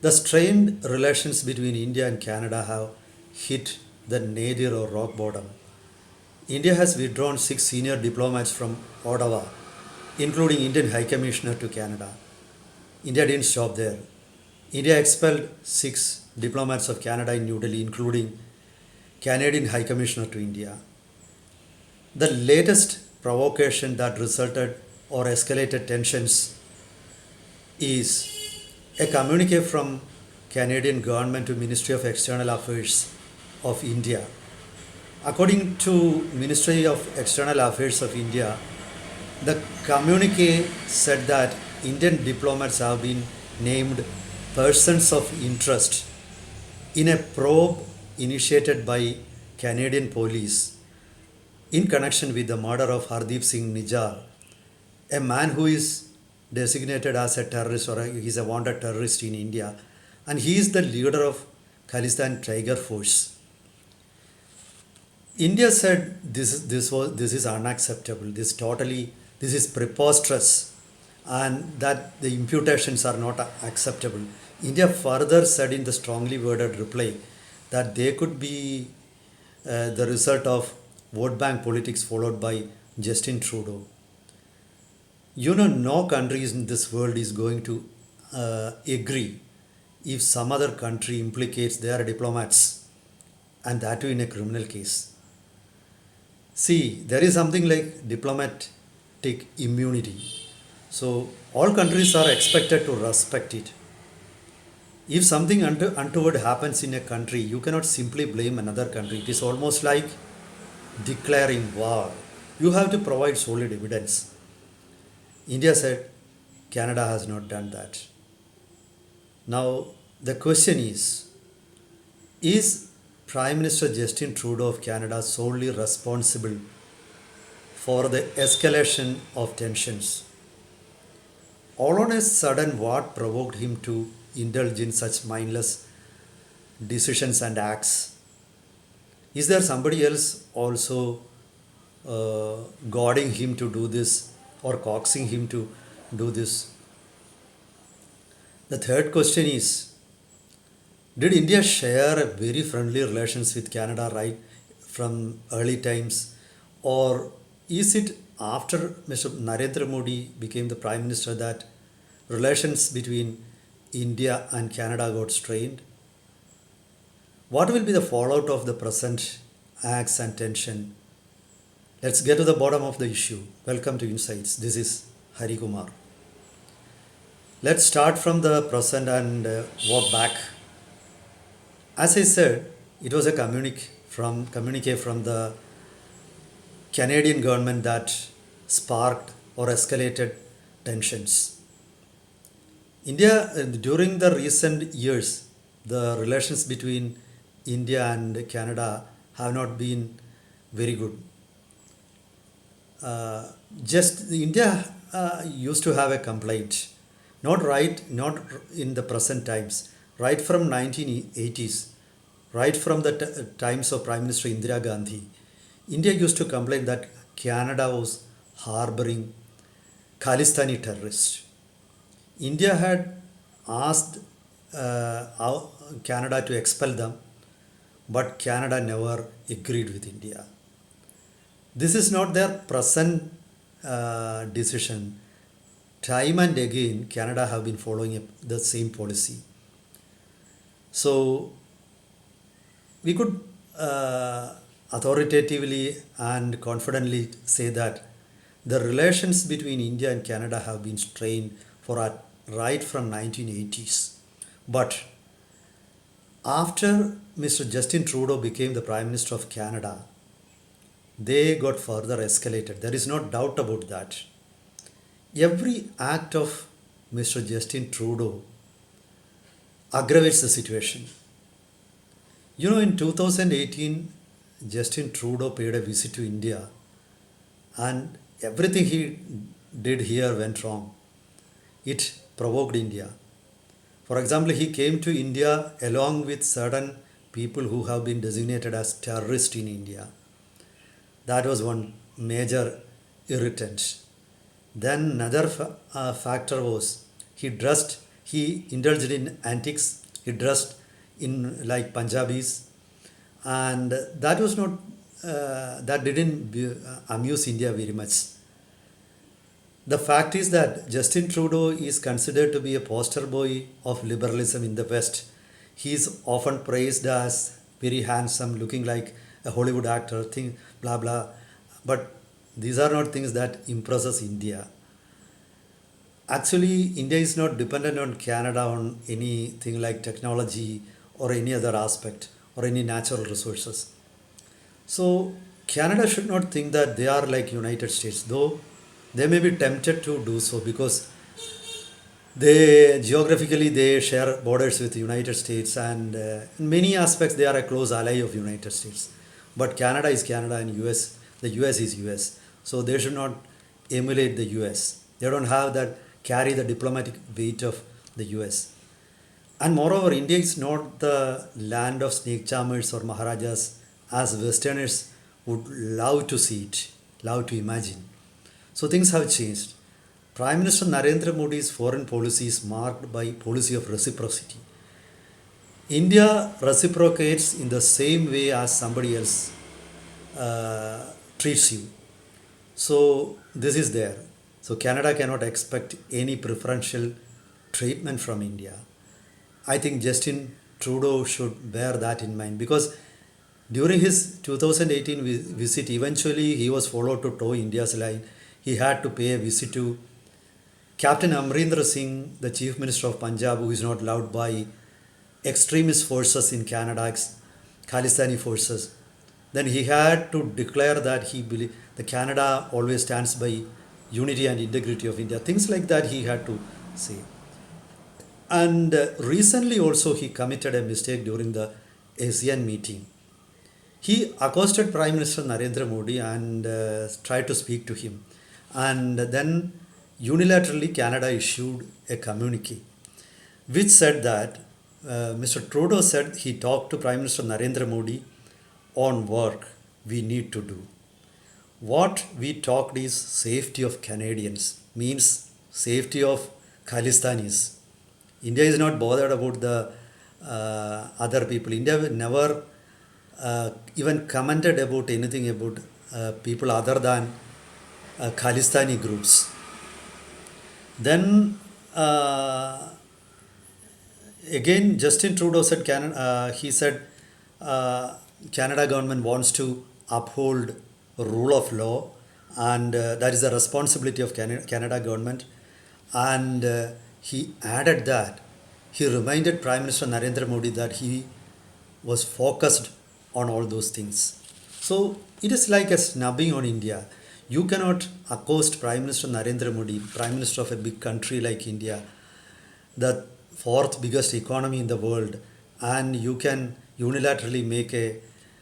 The strained relations between India and Canada have hit the nadir or rock bottom. India has withdrawn 6 senior diplomats from Ottawa, including Indian High Commissioner to Canada. India didn't stop there. India expelled 6 diplomats of Canada in New Delhi, including Canadian High Commissioner to India. The latest provocation that resulted or escalated tensions is a communique from Canadian government to Ministry of External Affairs of India. According to Ministry of External Affairs of India, the communique said that Indian diplomats have been named persons of interest in a probe initiated by Canadian police in connection with the murder of Hardeep Singh Nijjar, a man who is designated as a terrorist or he is a wanted terrorist in India, and he is the leader of Khalistan Tiger Force. India said this is unacceptable. This is preposterous, and that the imputations are not acceptable. India further said in the strongly worded reply that they could be the result of vote bank politics followed by Justin Trudeau. No country in this world is going to agree if some other country implicates their diplomats, and that too in a criminal case. See, there is something like diplomatic immunity. So, all countries are expected to respect it. If something untoward happens in a country, you cannot simply blame another country. It is almost like declaring war. You have to provide solid evidence. India said Canada has not done that. Now, the question is Prime Minister Justin Trudeau of Canada solely responsible for the escalation of tensions? All on a sudden, what provoked him to indulge in such mindless decisions and acts? Is there somebody else also goading him to do this or coaxing him to do this? The third question is, did India share very friendly relations with Canada right from early times, or is it after Mr. Narendra Modi became the Prime Minister that relations between India and Canada got strained? What will be the fallout of the present acts and tension? Let's get to the bottom of the issue. Welcome to Insights. This is Hari Kumar. Let's start from the present and walk back. As I said, it was a communique from the Canadian government that sparked or escalated tensions. India, during the recent years, the relations between India and Canada have not been very good. India used to have a complaint, not in the present times, right from 1980s, right from the times of Prime Minister Indira Gandhi. India used to complain that Canada was harbouring Khalistani terrorists. India had asked Canada to expel them, but Canada never agreed with India. This is not their present decision. Time and again, Canada have been following the same policy. So, we could authoritatively and confidently say that the relations between India and Canada have been strained right from 1980s. But after Mr. Justin Trudeau became the Prime Minister of Canada, they got further escalated. There is no doubt about that. Every act of Mr. Justin Trudeau aggravates the situation. In 2018, Justin Trudeau paid a visit to India, and everything he did here went wrong. It provoked India. For example, he came to India along with certain people who have been designated as terrorists in India. That was one major irritant. Then another factor was he dressed he indulged in antics. He dressed in like Punjabis, and that was not that didn't amuse India very much. The fact is that Justin Trudeau is considered to be a poster boy of liberalism in the West. He is often praised as very handsome, looking like a Hollywood actor, thing, blah blah. But these are not things that impresses India. Actually, India is not dependent on Canada on anything like technology or any other aspect or any natural resources. So Canada should not think that they are like United States, though they may be tempted to do so because they geographically they share borders with the United States, and in many aspects they are a close ally of United States. But Canada is Canada and US, the US is US. So they should not emulate the US. They don't have that carry the diplomatic weight of the US. And moreover, India is not the land of snake charmers or Maharajas as Westerners would love to see it, love to imagine. So things have changed. Prime Minister Narendra Modi's foreign policy is marked by policy of reciprocity. India reciprocates in the same way as somebody else treats you. So this is there. So Canada cannot expect any preferential treatment from India. I think Justin Trudeau should bear that in mind because during his 2018 visit, eventually he was followed to toe India's line. He had to pay a visit to Captain Narendra Singh, the Chief Minister of Punjab, who is not loved by extremist forces in Canada, Khalistani forces. Then he had to declare that he believe the Canada always stands by unity and integrity of India. Things like that he had to say. And recently also he committed a mistake during the ASEAN meeting. He accosted Prime Minister Narendra Modi and tried to speak to him. And then unilaterally Canada issued a communique which said that Mr. Trudeau said he talked to Prime Minister Narendra Modi on work we need to do. What we talked is safety of Canadians, means safety of Khalistanis. India is not bothered about the other people. India will never even commented about anything about people other than Khalistani groups. Then again, Justin Trudeau said he said Canada government wants to uphold rule of law, and that is the responsibility of Canada government. And he added that he reminded Prime Minister Narendra Modi that he was focused on all those things. So it is like a snubbing on India. You cannot accost Prime Minister Narendra Modi, Prime Minister of a big country like India, the fourth biggest economy in the world, and you can unilaterally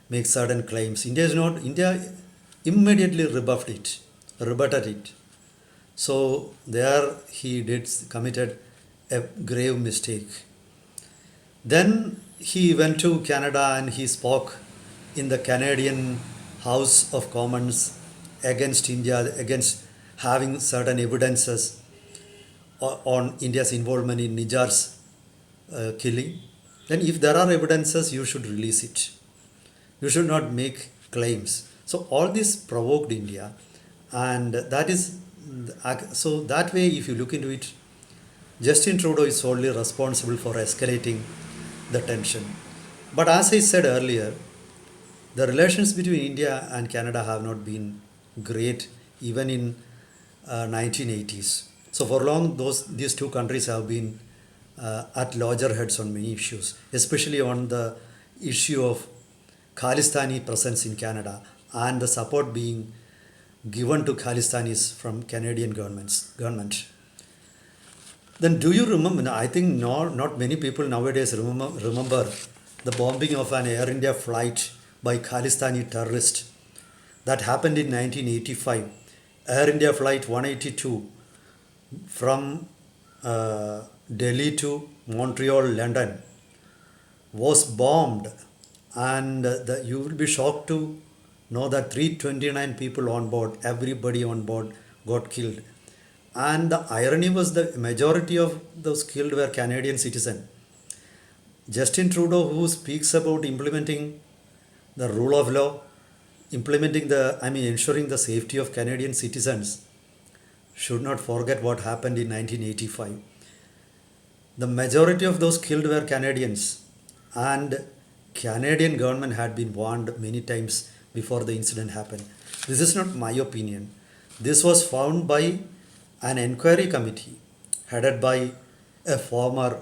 make certain claims. India immediately rebutted it. So there he committed a grave mistake. Then he went to Canada and he spoke in the Canadian House of Commons against India, against having certain evidences on India's involvement in Nijar's killing. Then if there are evidences, you should release it. You should not make claims. So all this provoked India, and that is so that way if you look into it, Justin Trudeau is solely responsible for escalating the tension. But as I said earlier, the relations between India and Canada have not been great even in 1980s. So for long, these two countries have been at loggerheads on many issues, especially on the issue of Khalistani presence in Canada and the support being given to Khalistanis from Canadian government. Then do you remember, I think not many people nowadays remember the bombing of an Air India flight by Khalistani terrorists that happened in 1985. Air India flight 182 from Delhi to Montreal, London was bombed, and you will be shocked to know that 329 people on board, everybody on board got killed. And the irony was the majority of those killed were Canadian citizens. Justin Trudeau, who speaks about implementing the rule of law, ensuring the safety of Canadian citizens, should not forget what happened in 1985. The majority of those killed were Canadians, and Canadian government had been warned many times before the incident happened. This is not my opinion. This was found by an inquiry committee headed by a former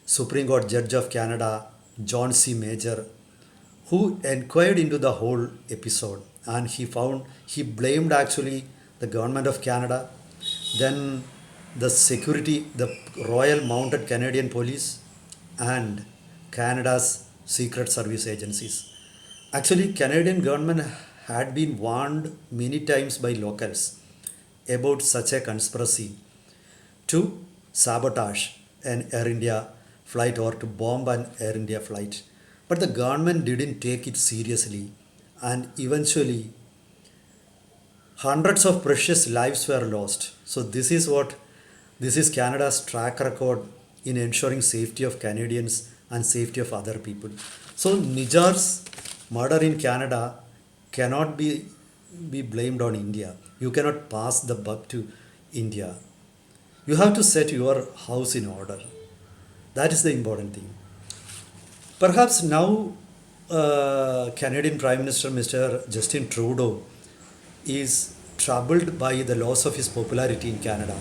Supreme Court Judge of Canada, John C. Major, who inquired into the whole episode, and he blamed actually the government of Canada, then the Royal Mounted Canadian Police, and Canada's secret service agencies. Actually, Canadian government had been warned many times by locals about such a conspiracy to sabotage an Air India flight or to bomb an Air India flight. But the government didn't take it seriously, and eventually hundreds of precious lives were lost. So this is Canada's track record in ensuring safety of Canadians and safety of other people. So Nijar's murder in Canada cannot be blamed on India. You cannot pass the buck to India. You have to set your house in order. That is the important thing. Perhaps now Canadian Prime Minister Mr. Justin Trudeau is troubled by the loss of his popularity in Canada.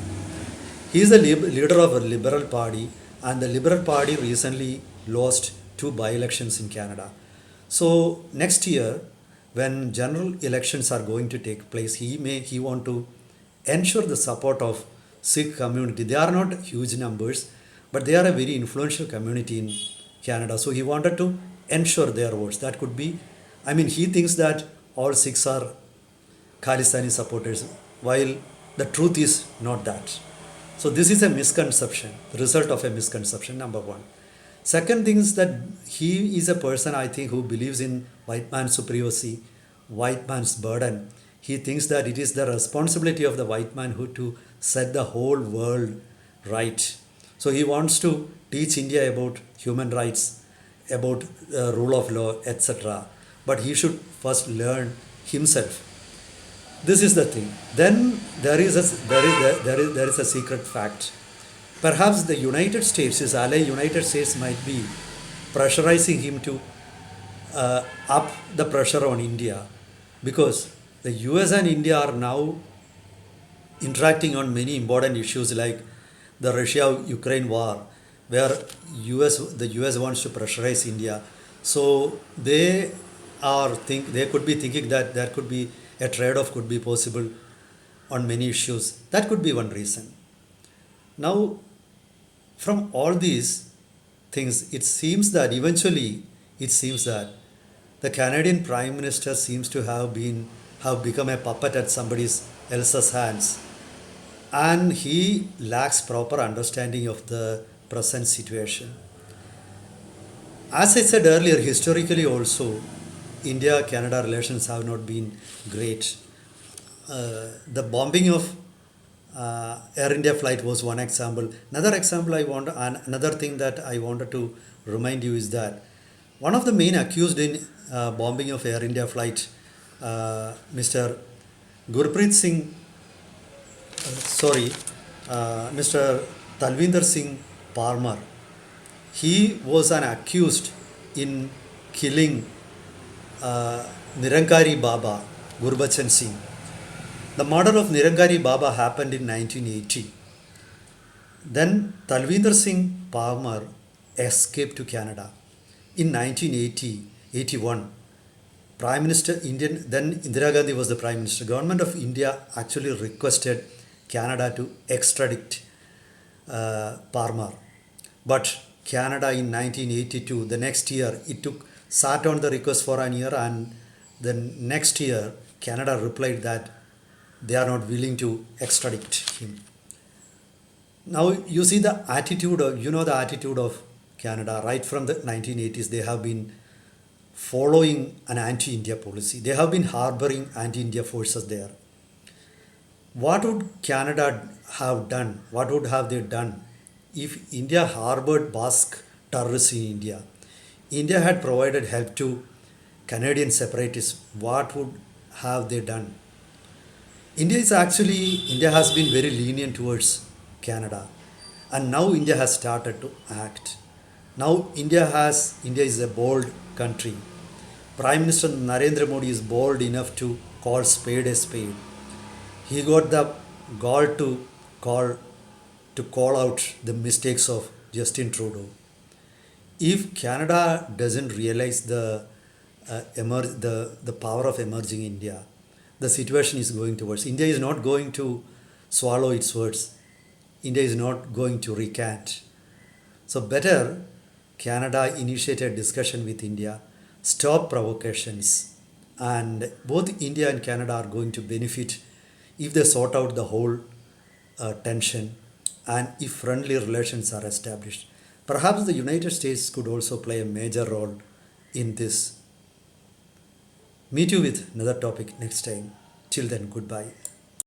He is the leader of a Liberal Party, and the Liberal Party recently lost 2 by-elections in Canada. So next year, when general elections are going to take place, he want to ensure the support of Sikh community. They are not huge numbers, but they are a very influential community in Canada. So he wanted to ensure their votes. That could be, he thinks that all Sikhs are Khalistani supporters, while the truth is not that. So this is a misconception, the result of a misconception, number one. Second thing is that he is a person, I think, who believes in white man's supremacy, white man's burden. He thinks that it is the responsibility of the white man to set the whole world right. So he wants to teach India about human rights, about rule of law, etc. But he should first learn himself. This is the thing. Then there is a secret fact. Perhaps the United States, his ally United States, might be pressurizing him to up the pressure on India, because the US and India are now interacting on many important issues like the Russia-Ukraine war, where the US wants to pressurize India. So they could be thinking that there could be a trade-off could be possible on many issues. That could be one reason. Now, from all these things, it seems that the Canadian Prime Minister seems to have become a puppet at somebody else's hands, and he lacks proper understanding of the present situation. As I said earlier, historically also, India-Canada relations have not been great. The bombing of Air India flight was one example. Another thing that I wanted to remind you is that one of the main accused in bombing of Air India flight, Mr. Gurpreet Singh, Mr. Talwinder Singh Parmer, he was an accused in killing Nirankari Baba Justin Singh. The murder of Nirankari Baba happened in 1980. Then Talwinder Singh Parmer escaped to Canada. In 1981, Prime Minister Indian, then Indira Gandhi was the Prime Minister. Government of India actually requested Canada to extradite Parmer. But Canada in 1982, the next year, sat on the request for an year, and the next year Canada replied that they are not willing to extradite him. Now you see the attitude of Canada right from the 1980s. They have been following an anti-India policy. They have been harboring anti-India forces there. What would Canada have done? What would have they done if India harbored Basque terrorists in India? India had provided help to Canadian separatists. What would have they done? India has been very lenient towards Canada, and now India has started to act. Now India is a bold country. Prime Minister Narendra Modi is bold enough to call spade a spade. He got the gall call call out the mistakes of Justin Trudeau. If Canada doesn't realize the power of emerging India, the situation is going towards. India is not going to swallow its words. India is not going to recant. So better Canada initiate a discussion with India, stop provocations, and both India and Canada are going to benefit if they sort out the whole tension and if friendly relations are established. Perhaps the United States could also play a major role in this. Meet you with another topic next time. Till then, goodbye.